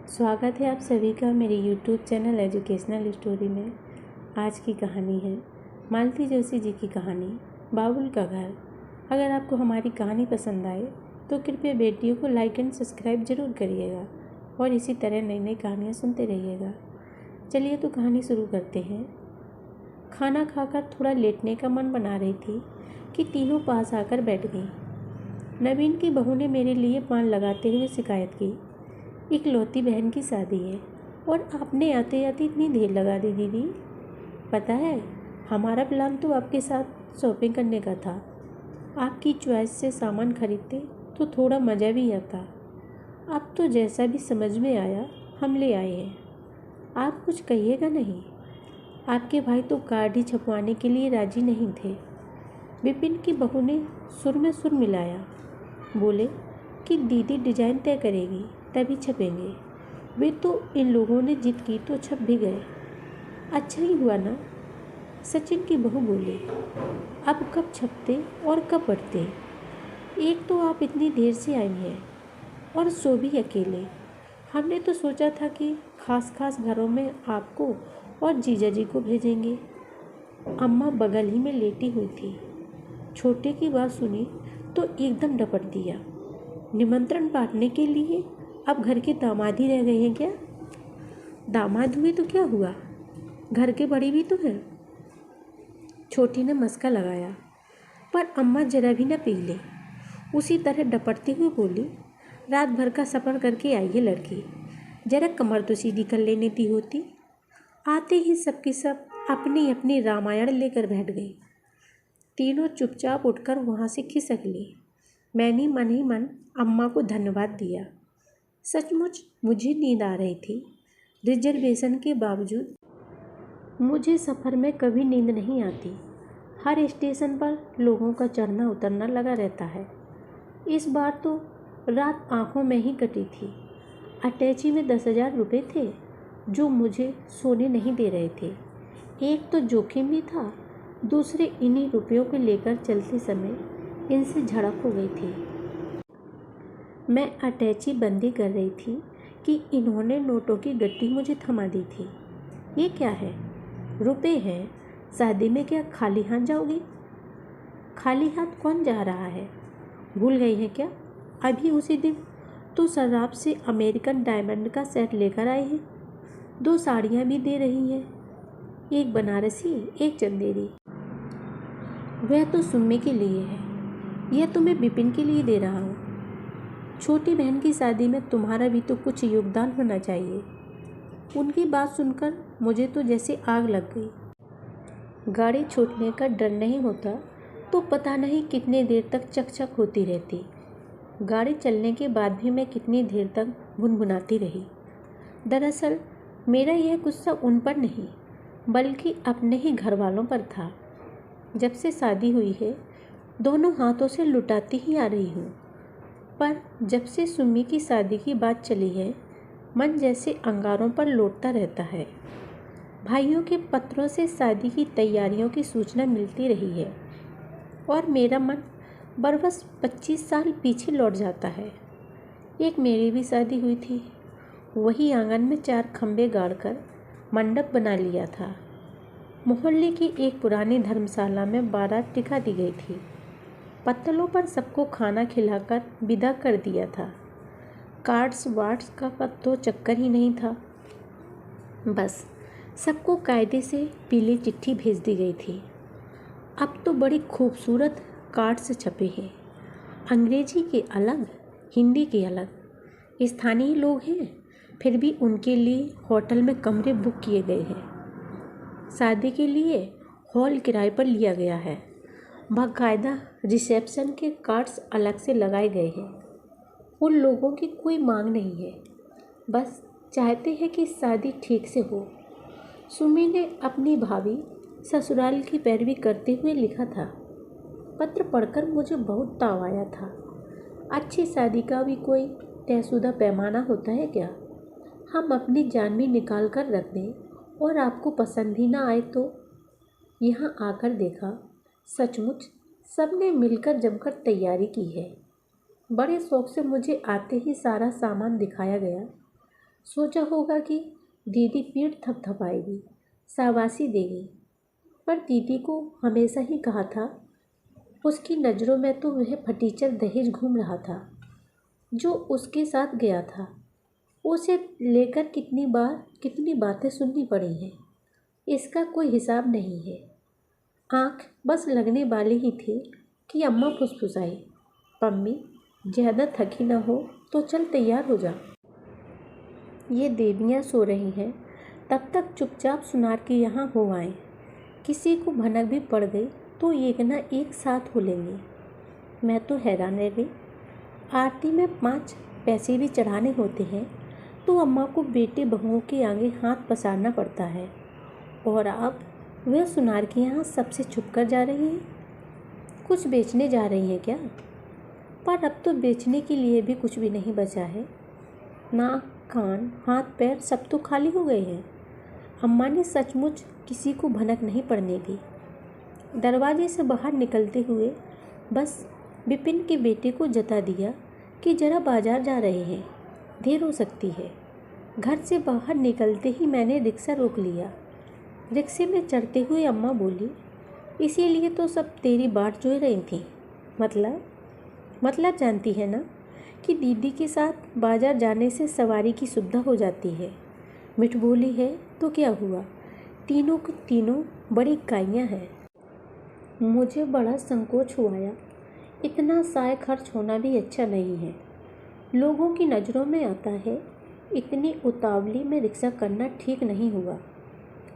स्वागत है आप सभी का मेरे YouTube चैनल एजुकेशनल स्टोरी में। आज की कहानी है मालती जोशी जी की कहानी बाबुल का घर। अगर आपको हमारी कहानी पसंद आए तो कृपया वीडियो को लाइक एंड सब्सक्राइब ज़रूर करिएगा और इसी तरह नई नई कहानियाँ सुनते रहिएगा। चलिए तो कहानी शुरू करते हैं। खाना खाकर थोड़ा लेटने का मन बना रही थी कि तीनों पास आकर बैठ गईं। नवीन की बहू ने मेरे लिए पान लगाते हुए शिकायत की, इकलौती बहन की शादी है और आपने आते आते इतनी देर लगा दी दीदी। पता है हमारा प्लान तो आपके साथ शॉपिंग करने का था। आपकी चॉइस से सामान खरीदते तो थोड़ा मज़ा भी आता। अब तो जैसा भी समझ में आया हम ले आए हैं। आप कुछ कहिएगा नहीं। आपके भाई तो कार्ड ही छपवाने के लिए राजी नहीं थे। विपिन की बहू ने सुर में सुर मिलाया, बोले कि दीदी डिज़ाइन तय करेगी तभी छपेंगे। वे तो इन लोगों ने जिद की तो छप भी गए। अच्छा ही हुआ ना, सचिन की बहू बोली। अब कब छपते और कब पढ़ते। एक तो आप इतनी देर से आई हैं और सो भी अकेले। हमने तो सोचा था कि खास घरों में आपको और जीजा जी को भेजेंगे। अम्मा बगल ही में लेटी हुई थी। छोटे की बात सुनी तो एकदम डपट दिया। निमंत्रण बांटने के लिए अब घर के दामाद ही रह गए हैं क्या। दामाद हुए तो क्या हुआ, घर के बड़ी भी तो हैं। छोटी ने मस्का लगाया, पर अम्मा जरा भी न पीले। उसी तरह डपटते हुए बोली, रात भर का सफ़र करके आई है लड़की, जरा कमर तो सीधी कर लेने दी होती। आते ही सबकी सब अपनी अपनी रामायण लेकर बैठ गई। तीनों चुपचाप उठकर वहाँ से खिसक ली। मैंने मन ही मन अम्मा को धन्यवाद दिया। सचमुच मुझे नींद आ रही थी। रिजर्वेशन के बावजूद मुझे सफ़र में कभी नींद नहीं आती। हर स्टेशन पर लोगों का चढ़ना उतरना लगा रहता है। इस बार तो रात आंखों में ही कटी थी। अटैची में 10,000 रुपये थे जो मुझे सोने नहीं दे रहे थे। एक तो जोखिम भी था, दूसरे इन्हीं रुपयों को लेकर चलते समय इनसे झड़प हो गई थी। मैं अटैची बंदी कर रही थी कि इन्होंने नोटों की गट्टी मुझे थमा दी थी। ये क्या है, रुपए हैं, शादी में क्या खाली हाथ जाओगी। खाली हाथ कौन जा रहा है, भूल गई है क्या। अभी उसी दिन तो शराब से अमेरिकन डायमंड का सेट लेकर आए हैं। 2 साड़ियाँ भी दे रही हैं, एक बनारसी एक चंदेरी। वह तो सुम्मी के लिए है, यह तो मैं विपिन के लिए दे रहा हूँ। छोटी बहन की शादी में तुम्हारा भी तो कुछ योगदान होना चाहिए। उनकी बात सुनकर मुझे तो जैसे आग लग गई। गाड़ी छूटने का डर नहीं होता तो पता नहीं कितने देर तक चकचक होती रहती। गाड़ी चलने के बाद भी मैं कितनी देर तक गुनगुनाती रही। दरअसल मेरा यह गुस्सा उन पर नहीं बल्कि अपने ही घर वालों पर था। जब से शादी हुई है दोनों हाथों से लुटाती ही आ रही हूँ, पर जब से सुम्मी की शादी की बात चली है मन जैसे अंगारों पर लौटता रहता है। भाइयों के पत्रों से शादी की तैयारियों की सूचना मिलती रही है और मेरा मन बरबस 25 साल पीछे लौट जाता है। एक मेरी भी शादी हुई थी, वही आंगन में 4 खंबे गाड़कर मंडप बना लिया था। मोहल्ले की एक पुरानी धर्मशाला में बारात टिका दी गई थी। पत्तलों पर सबको खाना खिलाकर विदा कर दिया था। कार्ड्स वार्ड्स का तो चक्कर ही नहीं था। बस सबको कायदे से पीली चिट्ठी भेज दी गई थी। अब तो बड़ी खूबसूरत कार्ड्स छपे हैं, अंग्रेजी के अलग हिंदी के अलग। स्थानीय लोग हैं फिर भी उनके लिए होटल में कमरे बुक किए गए हैं। शादी के लिए हॉल किराए पर लिया गया है। बाकायदा रिसेप्शन के कार्ड्स अलग से लगाए गए हैं। उन लोगों की कोई मांग नहीं है, बस चाहते हैं कि शादी ठीक से हो। सुमी ने अपनी भाभी ससुराल की पैरवी करते हुए लिखा था। पत्र पढ़कर मुझे बहुत ताव आया था। अच्छी शादी का भी कोई तयशुदा पैमाना होता है क्या। हम अपनी जान भी निकाल कर रख दें और आपको पसंद ही ना आए तो। यहाँ आकर देखा, सचमुच सबने मिलकर जमकर तैयारी की है। बड़े शौक से मुझे आते ही सारा सामान दिखाया गया। सोचा होगा कि दीदी पीठ थपथपाएगी, शाबाशी देगी, पर दीदी को हमेशा ही कहा था, उसकी नज़रों में तो वह फटीचर दहेज घूम रहा था जो उसके साथ गया था। उसे लेकर कितनी बातें सुननी पड़ी हैं, इसका कोई हिसाब नहीं है। आँख बस लगने वाली ही थी कि अम्मा फुसफुसाई, पम्मी ज़्यादा थकी न हो तो चल तैयार हो जा, ये देवियाँ सो रही हैं, तब तक चुपचाप सुनार के यहाँ हो आए। किसी को भनक भी पड़ गई तो एक ना एक साथ हो लेंगे। मैं तो हैरान रह गई। आरती में 5 पैसे भी चढ़ाने होते हैं तो अम्मा को बेटे बहुओं के आगे हाथ पसारना पड़ता है, और अब वह सुनार के यहाँ सबसे छुप कर जा रही हैं। कुछ बेचने जा रही हैं क्या? पर अब तो बेचने के लिए भी कुछ भी नहीं बचा है। नाक, कान, हाथ पैर सब तो खाली हो गए हैं। अम्मा ने सचमुच किसी को भनक नहीं पड़ने दी। दरवाजे से बाहर निकलते हुए बस विपिन के बेटे को जता दिया कि जरा बाजार जा रहे हैं, देर हो सकती है। घर से बाहर निकलते ही मैंने रिक्शा रोक लिया। रिक्शे में चढ़ते हुए अम्मा बोली, इसीलिए तो सब तेरी बाट जोह रही थी। मतलब जानती है ना कि दीदी के साथ बाजार जाने से सवारी की सुविधा हो जाती है। मिठ बोली है तो क्या हुआ, तीनों की तीनों बड़ी काइयाँ हैं। मुझे बड़ा संकोच हुआ। इतना साय खर्च होना भी अच्छा नहीं है। लोगों की नज़रों में आता है, इतनी उतावली में रिक्शा करना ठीक नहीं हुआ।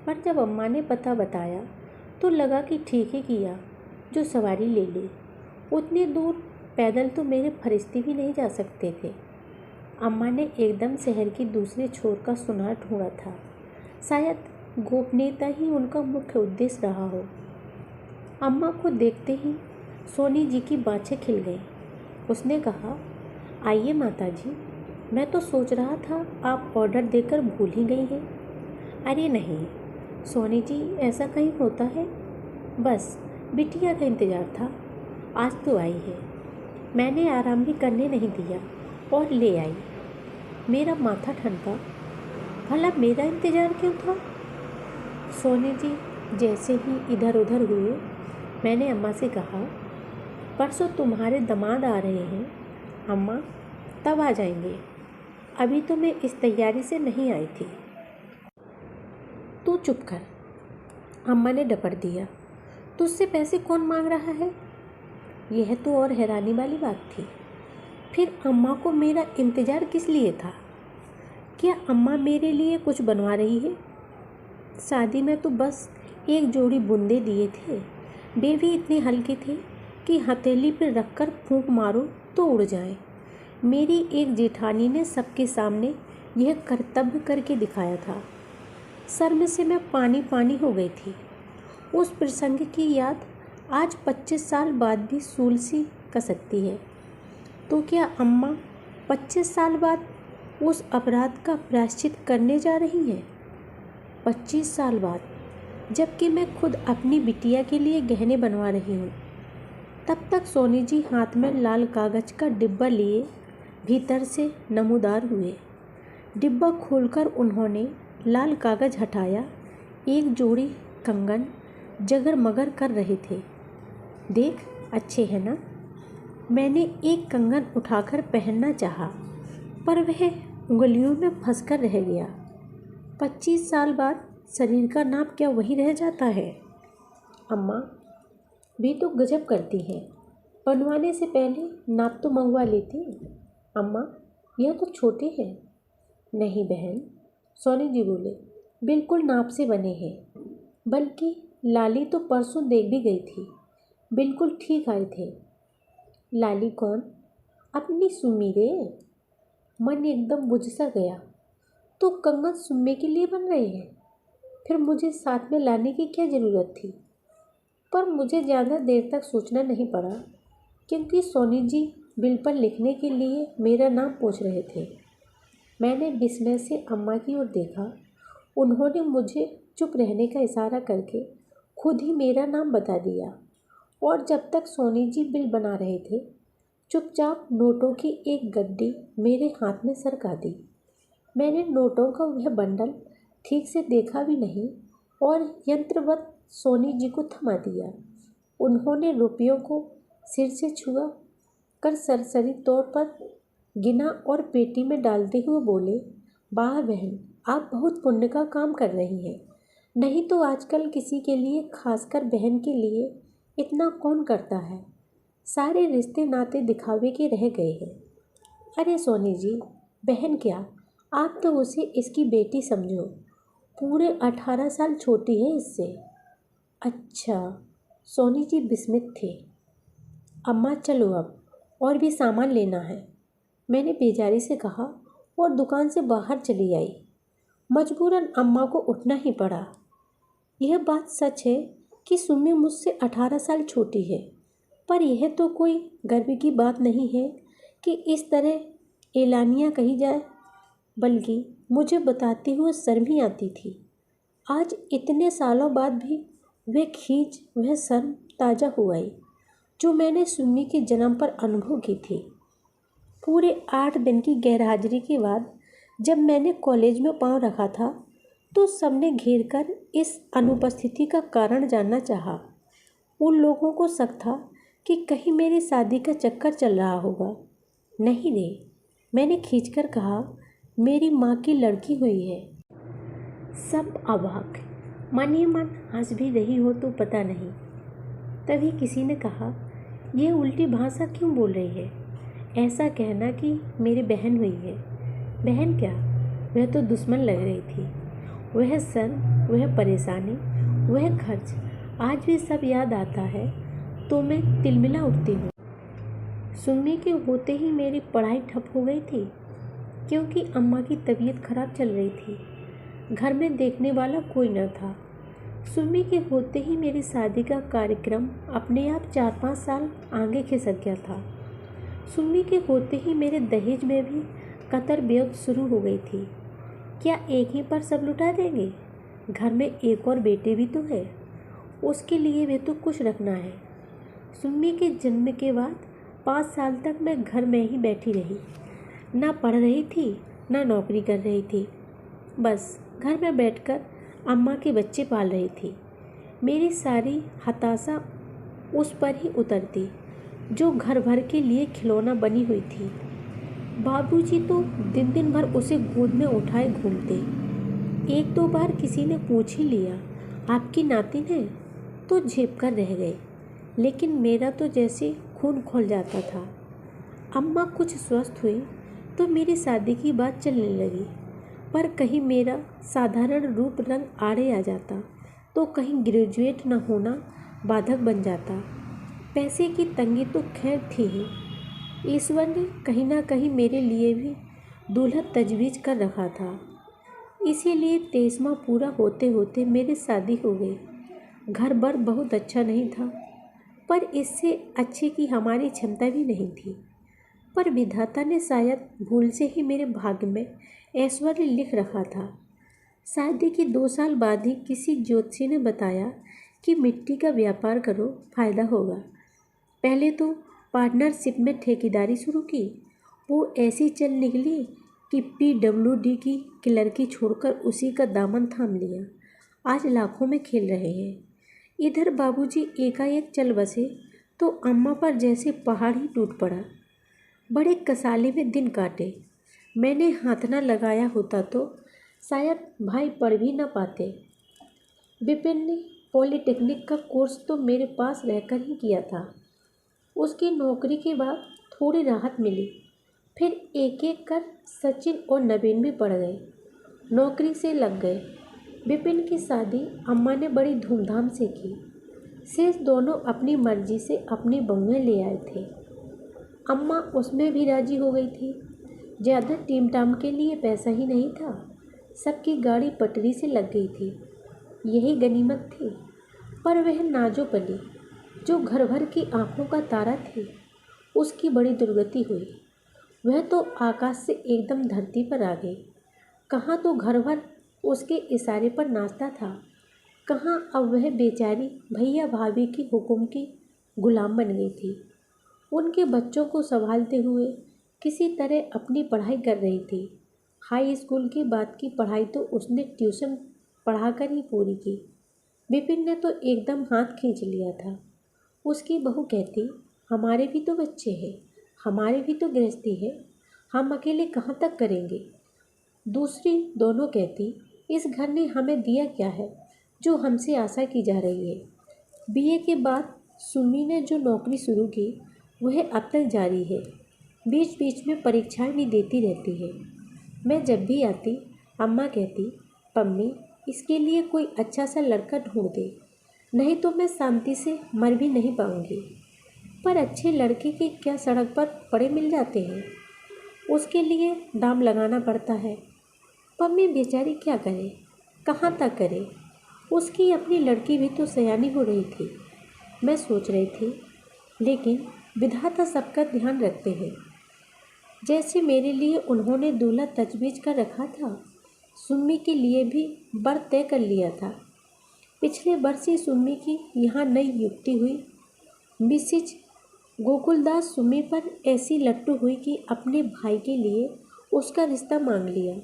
पर जब अम्मा ने पता बताया तो लगा कि ठीक ही किया जो सवारी ले ली। उतनी दूर पैदल तो मेरे फरिश्ते भी नहीं जा सकते थे। अम्मा ने एकदम शहर की दूसरे छोर का सुनार ढूंढा था। शायद गोपनीयता ही उनका मुख्य उद्देश्य रहा हो। अम्मा को देखते ही सोनी जी की बाँछें खिल गईं। उसने कहा, आइए माता जी, मैं तो सोच रहा था आप ऑर्डर देकर भूल ही गई हैं। अरे नहीं सोनी जी, ऐसा कहीं होता है? बस बिटिया का इंतज़ार था, आज तो आई है। मैंने आराम भी करने नहीं दिया और ले आई। मेरा माथा ठनका, भला मेरा इंतज़ार क्यों था? सोनी जी जैसे ही इधर उधर हुए, मैंने अम्मा से कहा, परसों तुम्हारे दामाद आ रहे हैं अम्मा, तब आ जाएंगे। अभी तो मैं इस तैयारी से नहीं आई थी। तू चुप कर, अम्मा ने डपट दिया। तुझसे पैसे कौन मांग रहा है? यह तो और हैरानी वाली बात थी। फिर अम्मा को मेरा इंतज़ार किस लिए था? क्या अम्मा मेरे लिए कुछ बनवा रही है? शादी में तो बस एक जोड़ी बूंदे दिए थे, वे भी इतने हल्के थे कि हथेली पर रखकर फूंक मारो तो उड़ जाए। मेरी एक जेठानी ने सबके सामने यह कर्तव्य करके दिखाया था। शर्म से मैं पानी पानी हो गई थी। उस प्रसंग की याद आज 25 साल बाद भी सूल सी कसकती है। तो क्या अम्मा 25 साल बाद उस अपराध का प्रायश्चित करने जा रही हैं? 25 साल बाद, जबकि मैं खुद अपनी बिटिया के लिए गहने बनवा रही हूँ। तब तक सोनी जी हाथ में लाल कागज़ का डिब्बा लिए भीतर से नमूदार हुए। डिब्बा खोलकर उन्होंने लाल कागज़ हटाया। एक जोड़ी कंगन जगर-मगर कर रहे थे। देख, अच्छे हैं ना? मैंने एक कंगन उठाकर पहनना चाहा, पर वह उंगलियों में फंसकर रह गया। 25 साल बाद शरीर का नाप क्या वही रह जाता है? अम्मा भी तो गजब करती हैं, बनवाने से पहले नाप तो मंगवा लेती। अम्मा, यह तो छोटे हैं। नहीं बहन, सोनी जी बोले, बिल्कुल नाप से बने हैं। बल्कि लाली तो परसों देख भी गई थी, बिल्कुल ठीक आए थे। लाली कौन? अपनी सुम्मी रे। मन एकदम बुझ सा गया। तो कंगन सुम्मे के लिए बन रहे हैं, फिर मुझे साथ में लाने की क्या ज़रूरत थी? पर मुझे ज़्यादा देर तक सोचना नहीं पड़ा, क्योंकि सोनी जी बिल पर लिखने के लिए मेरा नाम पूछ रहे थे। मैंने विस्मय से अम्मा की ओर देखा। उन्होंने मुझे चुप रहने का इशारा करके खुद ही मेरा नाम बता दिया, और जब तक सोनी जी बिल बना रहे थे, चुपचाप नोटों की एक गड्डी मेरे हाथ में सरका दी। मैंने नोटों का वह बंडल ठीक से देखा भी नहीं और यंत्रवत सोनी जी को थमा दिया। उन्होंने रुपयों को सिर से छुआ कर सरसरी तौर पर गिना और पेटी में डालते हुए बोले, वाह बहन, आप बहुत पुण्य का काम कर रही हैं। नहीं तो आजकल किसी के लिए, खासकर बहन के लिए, इतना कौन करता है। सारे रिश्ते नाते दिखावे के रह गए हैं। अरे सोनी जी, बहन क्या, आप तो उसे इसकी बेटी समझो। पूरे 18 साल छोटी है इससे। अच्छा, सोनी जी विस्मित थे। अम्मा चलो अब, और भी सामान लेना है, मैंने बेजारी से कहा और दुकान से बाहर चली आई। मजबूरन अम्मा को उठना ही पड़ा। यह बात सच है कि सुम्मी मुझसे 18 साल छोटी है, पर यह तो कोई गर्व की बात नहीं है कि इस तरह एलानिया कही जाए, बल्कि मुझे बताते हुए शर्म ही आती थी। आज इतने सालों बाद भी वह खींच, वह शर्म ताज़ा हो आई जो मैंने सुम्मी के जन्म पर अनुभव की थी। पूरे 8 दिन की गैरहाजिरी के बाद जब मैंने कॉलेज में पाँव रखा था तो सबने घेर कर इस अनुपस्थिति का कारण जानना चाहा। उन लोगों को शक था कि कहीं मेरी शादी का चक्कर चल रहा होगा। नहीं रे, मैंने खींचकर कहा, मेरी माँ की लड़की हुई है। सब अवाक, मन ही मन हंस भी रही हो तो पता नहीं। तभी किसी ने कहा, यह उल्टी भाषा क्यों बोल रही है। ऐसा कहना कि मेरी बहन हुई है। बहन क्या, वह तो दुश्मन लग रही थी। वह शर्म, वह परेशानी, वह खर्च, आज भी सब याद आता है तो मैं तिलमिला उठती हूँ। सुम्मी के होते ही मेरी पढ़ाई ठप हो गई थी, क्योंकि अम्मा की तबीयत खराब चल रही थी। घर में देखने वाला कोई न था। सुम्मी के होते ही मेरी शादी का कार्यक्रम अपने आप 4-5 साल आगे खिसक गया था। सुम्मी के होते ही मेरे दहेज में भी कतर बेअत शुरू हो गई थी। क्या एक ही पर सब लुटा देंगे? घर में एक और बेटे भी तो है, उसके लिए भी तो कुछ रखना है। सुम्मी के जन्म के बाद 5 साल तक मैं घर में ही बैठी रही। ना पढ़ रही थी, ना नौकरी कर रही थी। बस घर में बैठकर अम्मा के बच्चे पाल रही थी। मेरी सारी हताशा उस पर ही उतरती जो घर भर के लिए खिलौना बनी हुई थी। बाबूजी तो दिन दिन भर उसे गोद में उठाए घूमते। 1-2 बार किसी ने पूछ ही लिया, आपकी नातिन है, तो झेप कर रह गए। लेकिन मेरा तो जैसे खून खौल जाता था। अम्मा कुछ स्वस्थ हुई तो मेरी शादी की बात चलने लगी, पर कहीं मेरा साधारण रूप रंग आड़े आ जाता तो कहीं ग्रेजुएट न होना बाधक बन जाता। पैसे की तंगी तो खैर थी ही, ईश्वर ने कहीं ना कहीं मेरे लिए भी दूल्हा तजवीज़ कर रखा था। इसीलिए 23वां पूरा होते होते मेरी शादी हो गई। घर बार बहुत अच्छा नहीं था, पर इससे अच्छे की हमारी क्षमता भी नहीं थी। पर विधाता ने शायद भूल से ही मेरे भाग्य में ऐश्वर्य लिख रखा था। शादी के 2 साल बाद ही किसी ज्योतिषी ने बताया कि मिट्टी का व्यापार करो, फायदा होगा। पहले तो पार्टनरशिप में ठेकेदारी शुरू की। वो ऐसी चल निकली कि PWD की क्लर्की छोड़कर उसी का दामन थाम लिया। आज लाखों में खेल रहे हैं। इधर बाबूजी एकाएक चल बसे तो अम्मा पर जैसे पहाड़ ही टूट पड़ा। बड़े कसाले में दिन काटे। मैंने हाथ न लगाया होता तो शायद भाई पढ़ भी न पाते। विपिन ने पॉलिटेक्निक का कोर्स तो मेरे पास रहकर ही किया था। उसकी नौकरी के बाद थोड़ी राहत मिली। फिर एक एक कर सचिन और नवीन भी पढ़ गए, नौकरी से लग गए। विपिन की शादी अम्मा ने बड़ी धूमधाम से की। शेष दोनों अपनी मर्जी से अपनी बहुएं ले आए थे। अम्मा उसमें भी राजी हो गई थी। ज़्यादा टीम टाम के लिए पैसा ही नहीं था। सबकी गाड़ी पटरी से लग गई थी, यही गनीमत थी। पर वह नाजो पली जो घर भर की आंखों का तारा थी, उसकी बड़ी दुर्गति हुई। वह तो आकाश से एकदम धरती पर आ गई। कहाँ तो घर भर उसके इशारे पर नाचता था, कहाँ अब वह बेचारी भैया भाभी की हुक्म की गुलाम बन गई थी। उनके बच्चों को संभालते हुए किसी तरह अपनी पढ़ाई कर रही थी। हाई स्कूल के बाद की पढ़ाई तो उसने ट्यूशन पढ़ाकर ही पूरी की। विपिन ने तो एकदम हाथ खींच लिया था। उसकी बहू कहती, हमारे भी तो बच्चे हैं, हमारे भी तो गृहस्थी है, हम अकेले कहाँ तक करेंगे। दूसरी दोनों कहती, इस घर ने हमें दिया क्या है जो हमसे आशा की जा रही है। बीए के बाद सुमी ने जो नौकरी शुरू की वह अब तक जारी है। बीच बीच में परीक्षाएं भी देती रहती है। मैं जब भी आती अम्मा कहती, पम्मी इसके लिए कोई अच्छा सा लड़का ढूंढ दे, नहीं तो मैं शांति से मर भी नहीं पाऊंगी। पर अच्छे लड़के के क्या सड़क पर पड़े मिल जाते हैं, उसके लिए दाम लगाना पड़ता है। पम्मी बेचारी क्या करे, कहाँ तक करे। उसकी अपनी लड़की भी तो सयानी हो रही थी। मैं सोच रही थी, लेकिन विधाता सबका ध्यान रखते हैं। जैसे मेरे लिए उन्होंने दूल्हा तजवीज़ कर रखा था, सुम्मी के लिए भी वर तय कर लिया था। पिछले वर्ष ही सुम्मी की यहाँ नई नियुक्ति हुई। मिसिज गोकुलदास सुम्मी पर ऐसी लट्टू हुई कि अपने भाई के लिए उसका रिश्ता मांग लिया।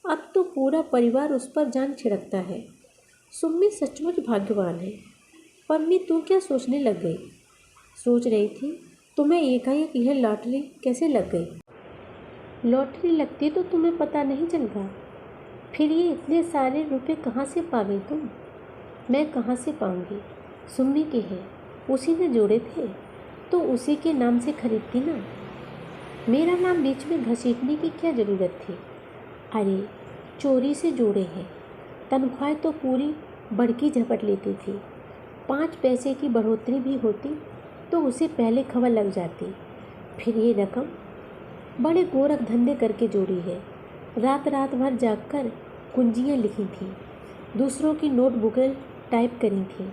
अब तो पूरा परिवार उस पर जान छिड़कता है। सुम्मी सचमुच भाग्यवान है। पम्मी तू क्या सोचने लग गई? सोच रही थी तुम्हें एकाएक यह लॉटरी कैसे लग गई। लॉटरी लगती तो तुम्हें पता नहीं चलता। फिर ये इतने सारे रुपए कहाँ से पा गई तुम? मैं कहाँ से पाऊंगी? सुम्मी के हैं, उसी ने जोड़े थे तो उसी के नाम से खरीदती ना। मेरा नाम बीच में घसीटने की क्या ज़रूरत थी? अरे चोरी से जोड़े हैं, तनख्वाह तो पूरी बड़की झपट लेती थी। 5 पैसे की बढ़ोतरी भी होती तो उसे पहले खबर लग जाती। फिर ये रकम बड़े गोरख धंधे करके जोड़ी है। रात रात भर जागकर कुंजियाँ लिखी थीं, दूसरों की नोटबुकें टाइप करी थीं,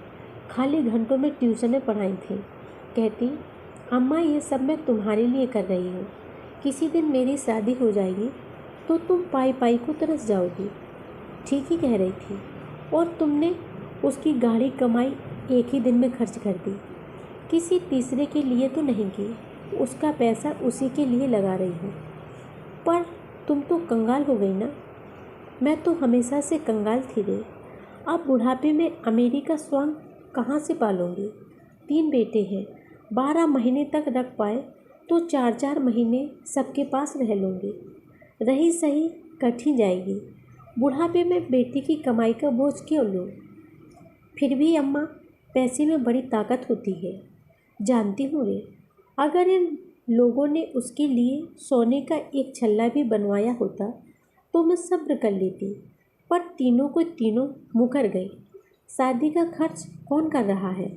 खाली घंटों में ट्यूशनें पढ़ाई थीं। कहती, अम्मा ये सब मैं तुम्हारे लिए कर रही हूँ, किसी दिन मेरी शादी हो जाएगी तो तुम पाई पाई को तरस जाओगी। ठीक ही कह रही थी। और तुमने उसकी गाढ़ी कमाई एक ही दिन में खर्च कर दी। किसी तीसरे के लिए तो नहीं की, उसका पैसा उसी के लिए लगा रही हूँ। पर तुम तो कंगाल हो गई ना। मैं तो हमेशा से कंगाल थी रे। अब बुढ़ापे में अमेरिका स्वांग कहाँ से पालूंगी? 3 बेटे हैं, 12 महीने तक रख पाए तो 4-4 महीने सबके पास रह लूँगी। रही सही कट ही जाएगी। बुढ़ापे में बेटी की कमाई का बोझ क्यों लूँ? फिर भी अम्मा, पैसे में बड़ी ताकत होती है, जानती हूँ रे। अगर इन लोगों ने उसके लिए सोने का एक छल्ला भी बनवाया होता तो मैं सब्र कर लेती। पर तीनों को तीनों मुकर गए। शादी का खर्च कौन कर रहा है?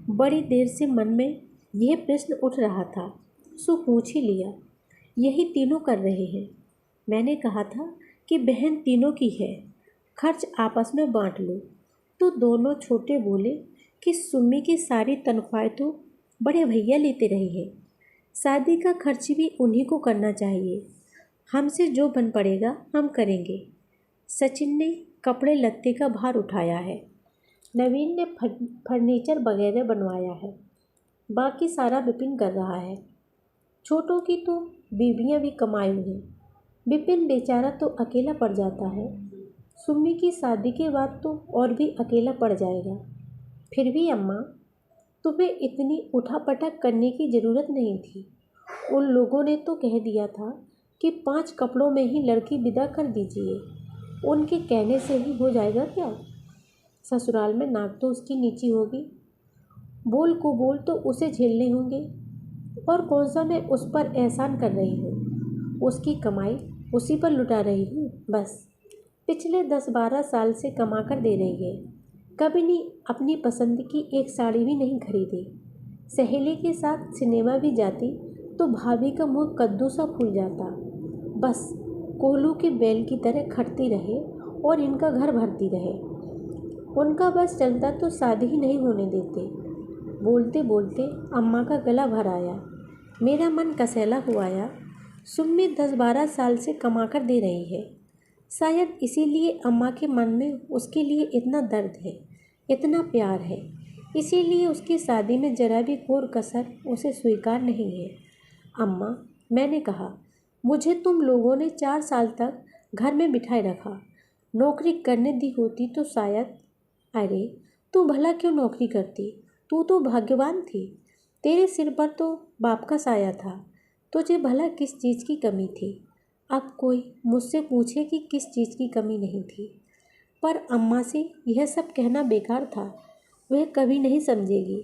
बड़ी देर से मन में यह प्रश्न उठ रहा था, सो पूछ ही लिया। यही तीनों कर रहे हैं। मैंने कहा था कि बहन तीनों की है, खर्च आपस में बांट लो। तो दोनों छोटे बोले कि सुम्मी की सारी तनख्वाह तो बड़े भैया लेते रहे हैं, शादी का खर्च भी उन्हीं को करना चाहिए। हमसे जो बन पड़ेगा हम करेंगे। सचिन ने कपड़े लत्ते का भार उठाया है, नवीन ने फर्नीचर वगैरह बनवाया है, बाकी सारा विपिन कर रहा है। छोटों की तो बीवियां भी कमाई हैं। विपिन बेचारा तो अकेला पड़ जाता है। सुम्मी की शादी के बाद तो और भी अकेला पड़ जाएगा। फिर भी अम्मा, तुम्हें इतनी उठापटक करने की ज़रूरत नहीं थी। उन लोगों ने तो कह दिया था कि 5 कपड़ों में ही लड़की विदा कर दीजिए। उनके कहने से ही हो जाएगा क्या? ससुराल में नाक तो उसकी नीची होगी, बोल को बोल तो उसे झेलने होंगे। और कौन सा मैं उस पर एहसान कर रही हूँ? उसकी कमाई उसी पर लुटा रही हूँ बस। पिछले 10-12 साल से कमा कर दे रही है। कभी नहीं अपनी पसंद की एक साड़ी भी नहीं खरीदी। सहेली के साथ सिनेमा भी जाती तो भाभी का मुंह कद्दू सा फूल जाता। बस कोल्हू के बैल की तरह खटती रहे और इनका घर भरती रहे। उनका बस चलता तो शादी ही नहीं होने देते। बोलते बोलते अम्मा का गला भर आया। मेरा मन कसैला हुआ आया। सुम्मी 10-12 साल से कमा कर दे रही है। शायद इसीलिए अम्मा के मन में उसके लिए इतना दर्द है, इतना प्यार है। इसीलिए उसकी शादी में जरा भी कोर कसर उसे स्वीकार नहीं है। अम्मा, मैंने कहा, मुझे तुम लोगों ने 4 साल तक घर में बिठाए रखा। नौकरी करने दी होती तो शायद। अरे तू भला क्यों नौकरी करती? तू तो भाग्यवान थी। तेरे सिर पर तो बाप का साया था। तुझे भला किस चीज़ की कमी थी? अब कोई मुझसे पूछे कि किस चीज़ की कमी नहीं थी, पर अम्मा से यह सब कहना बेकार था। वह कभी नहीं समझेगी।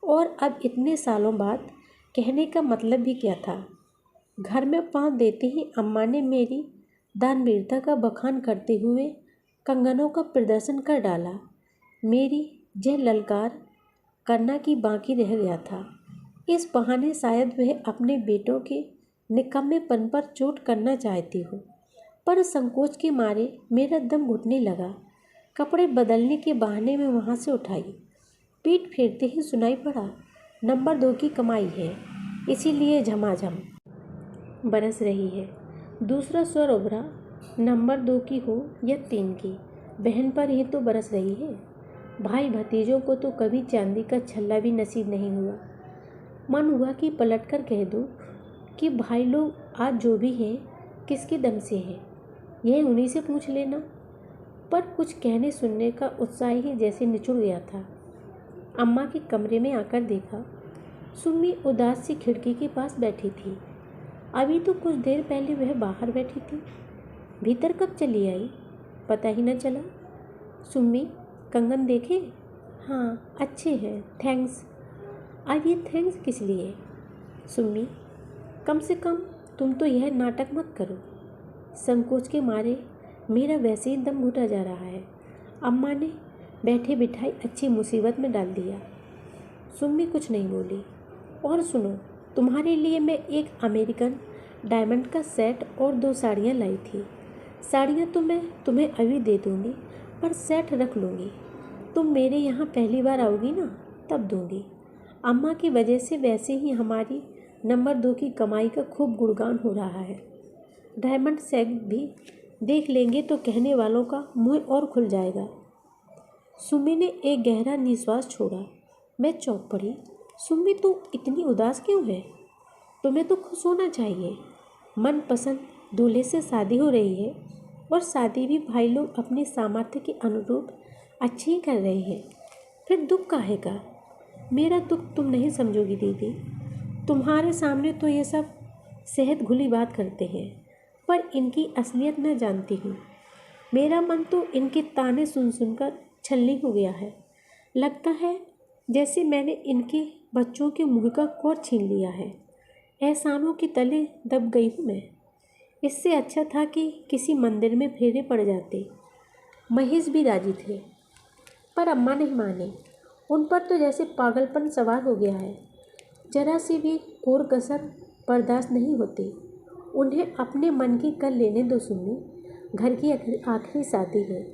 और अब इतने सालों बाद कहने का मतलब भी क्या था? घर में पाँव देते ही अम्मा ने मेरी दानवीरता का बखान करते हुए कंगनों का प्रदर्शन कर डाला। मेरी यह ललकार करना कि बाकी रह गया था। इस बहाने शायद वह अपने बेटों के निकम्मेपन पर चोट करना चाहती हो, पर संकोच के मारे मेरा दम घुटने लगा। कपड़े बदलने के बहाने में वहाँ से उठाई। पीठ फेरते ही सुनाई पड़ा, नंबर 2 की कमाई है, इसीलिए झमाझम बरस रही है। दूसरा स्वर उभरा, नंबर 2 की हो या 3 की, बहन पर ही तो बरस रही है। भाई भतीजों को तो कभी चांदी का छल्ला भी नसीब नहीं हुआ। मन हुआ कि पलटकर कह दूं कि भाई लोग आज जो भी हैं किसके दम से हैं, यह उन्हीं से पूछ लेना, पर कुछ कहने सुनने का उत्साह ही जैसे निचुड़ गया था। अम्मा के कमरे में आकर देखा, सुम्मी उदास सी खिड़की के पास बैठी थी। अभी तो कुछ देर पहले वह बाहर बैठी थी। भीतर कब चली आई पता ही न चला। सुम्मी, कंगन देखे? हाँ अच्छे हैं, थैंक्स। अब ये थैंक्स किस लिए? सुम्मी, कम से कम तुम तो यह नाटक मत करो। संकोच के मारे मेरा वैसे ही दम घुटा जा रहा है। अम्मा ने बैठे बिठाई अच्छी मुसीबत में डाल दिया। सुम्मी कुछ नहीं बोली। और सुनो, तुम्हारे लिए मैं एक अमेरिकन डायमंड का सेट और 2 साड़ियाँ लाई थी। साड़ियाँ तो मैं तुम्हें अभी दे दूँगी, पर सेट रख लूँगी। तुम मेरे यहाँ पहली बार आओगी ना, तब दूँगी। अम्मा की वजह से वैसे ही हमारी नंबर 2 की कमाई का खूब गुणगान हो रहा है। डायमंड सेट भी देख लेंगे तो कहने वालों का मुँह और खुल जाएगा। सुम्मी ने एक गहरा निश्वास छोड़ा। मैं चौंक पड़ी। सुम्मी, तू इतनी उदास क्यों है? तुम्हें तो खुश होना चाहिए। मनपसंद दूल्हे से शादी हो रही है, और शादी भी भाई लोग अपने सामर्थ्य के अनुरूप अच्छी ही कर रहे हैं। फिर दुख काहे का? मेरा दुख तुम नहीं समझोगी दीदी। तुम्हारे सामने तो ये सब सेहत घुली बात करते हैं, पर इनकी असलियत मैं जानती हूँ। मेरा मन तो इनके ताने सुन सुनकर छलनी हो गया है। लगता है जैसे मैंने इनके बच्चों के मुँह का कोर छीन लिया है। एहसानों के तले दब गई हूँ मैं। इससे अच्छा था कि किसी मंदिर में फेरे पड़ जाते। महेश भी राजी थे, पर अम्मा नहीं माने। उन पर तो जैसे पागलपन सवार हो गया है। जरा सी भी कोर कसर बर्दाश्त नहीं होती। उन्हें अपने मन की कर लेने दो सुम्मी। घर की आखिरी शादी है,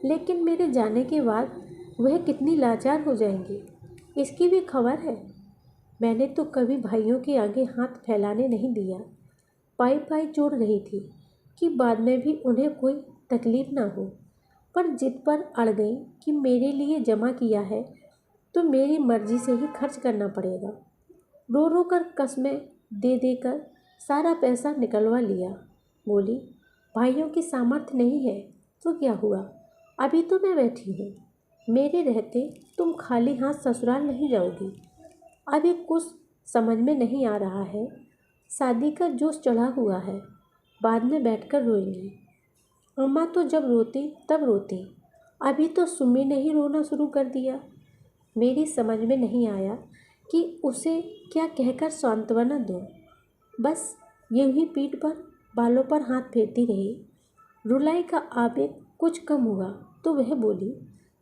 लेकिन मेरे जाने के बाद वह कितनी लाचार हो जाएंगी, इसकी भी खबर है। मैंने तो कभी भाइयों के आगे हाथ फैलाने नहीं दिया। पाई पाई जोड़ रही थी कि बाद में भी उन्हें कोई तकलीफ ना हो, पर जिद पर अड़ गई कि मेरे लिए जमा किया है तो मेरी मर्जी से ही खर्च करना पड़ेगा। रो रो कर कस्में दे देकर सारा पैसा निकलवा लिया। बोली, भाइयों की सामर्थ्य नहीं है तो क्या हुआ, अभी तो मैं बैठी हूँ। मेरे रहते तुम खाली हाथ ससुराल नहीं जाओगी। अभी कुछ समझ में नहीं आ रहा है। शादी का जोश चढ़ा हुआ है, बाद में बैठकर रोएंगी। अम्मा तो जब रोती तब रोती। अभी तो सुम्मी ने ही रोना शुरू कर दिया। मेरी समझ में नहीं आया कि उसे क्या कहकर सांत्वना दूँ। बस यूं ही पीठ पर बालों पर हाथ फेरती रही। रुलाई का आवेग कुछ कम हुआ तो वह बोली,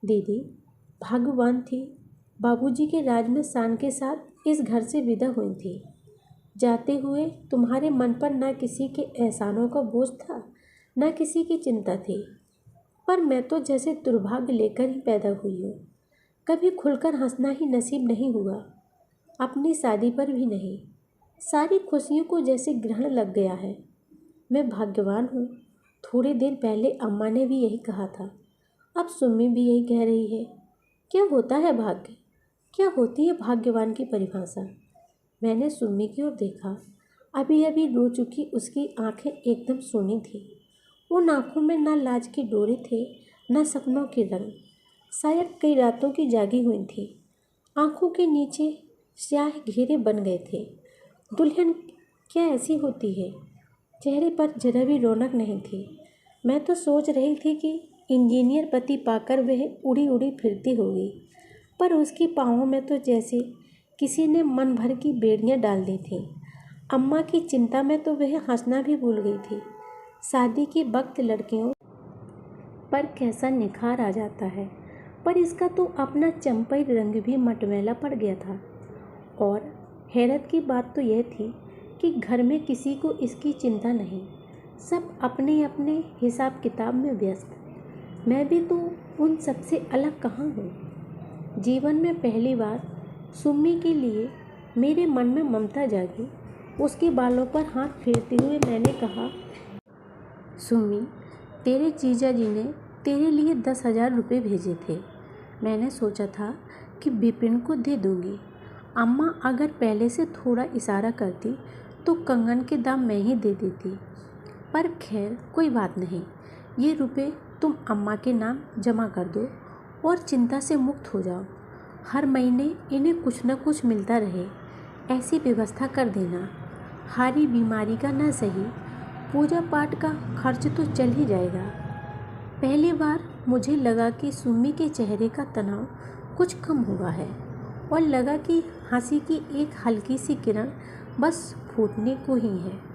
दीदी भाग्यवान थी, बाबूजी के राज में शान के साथ इस घर से विदा हुई थी। जाते हुए तुम्हारे मन पर ना किसी के एहसानों का बोझ था, ना किसी की चिंता थी। पर मैं तो जैसे दुर्भाग्य लेकर ही पैदा हुई हूँ। कभी खुलकर हंसना ही नसीब नहीं हुआ, अपनी शादी पर भी नहीं। सारी खुशियों को जैसे ग्रहण लग गया है। मैं भाग्यवान हूँ। थोड़ी देर पहले अम्मा ने भी यही कहा था, अब सुम्मी भी यही कह रही है। क्या होता है भाग्य? क्या होती है भाग्यवान की परिभाषा? मैंने सुम्मी की ओर देखा। अभी अभी रो चुकी उसकी आंखें एकदम सूनी थी। उन आंखों में ना लाज के डोरे थे, ना सपनों के रंग। शायद कई रातों की जागी हुई थी। आंखों के नीचे स्याह घेरे बन गए थे। दुल्हन क्या ऐसी होती है? चेहरे पर जरा भी रौनक नहीं थी। मैं तो सोच रही थी कि इंजीनियर पति पाकर वह उड़ी उड़ी फिरती होगी, पर उसके पाँवों में तो जैसे किसी ने मन भर की बेड़ियाँ डाल दी थीं। अम्मा की चिंता में तो वह हंसना भी भूल गई थी। शादी के वक्त लड़कियों पर कैसा निखार आ जाता है, पर इसका तो अपना चंपई रंग भी मटमैला पड़ गया था। और हैरत की बात तो यह थी कि घर में किसी को इसकी चिंता नहीं। सब अपने अपने हिसाब किताब में व्यस्त। मैं भी तो उन सबसे अलग कहाँ हूँ। जीवन में पहली बार सुम्मी के लिए मेरे मन में ममता जागी। उसके बालों पर हाथ फेरते हुए मैंने कहा, सुम्मी, तेरे जीजा जी ने तेरे लिए 10,000 रुपये भेजे थे। मैंने सोचा था कि बिपिन को दे दूँगी। अम्मा अगर पहले से थोड़ा इशारा करती तो कंगन के दाम मैं ही दे देती। पर खैर कोई बात नहीं, ये रुपए तुम अम्मा के नाम जमा कर दो और चिंता से मुक्त हो जाओ। हर महीने इन्हें कुछ न कुछ मिलता रहे, ऐसी व्यवस्था कर देना। हारी बीमारी का न सही, पूजा पाठ का खर्च तो चल ही जाएगा। पहली बार मुझे लगा कि सुम्मी के चेहरे का तनाव कुछ कम हुआ है और लगा कि हंसी की एक हल्की सी किरण बस फूटने को ही है।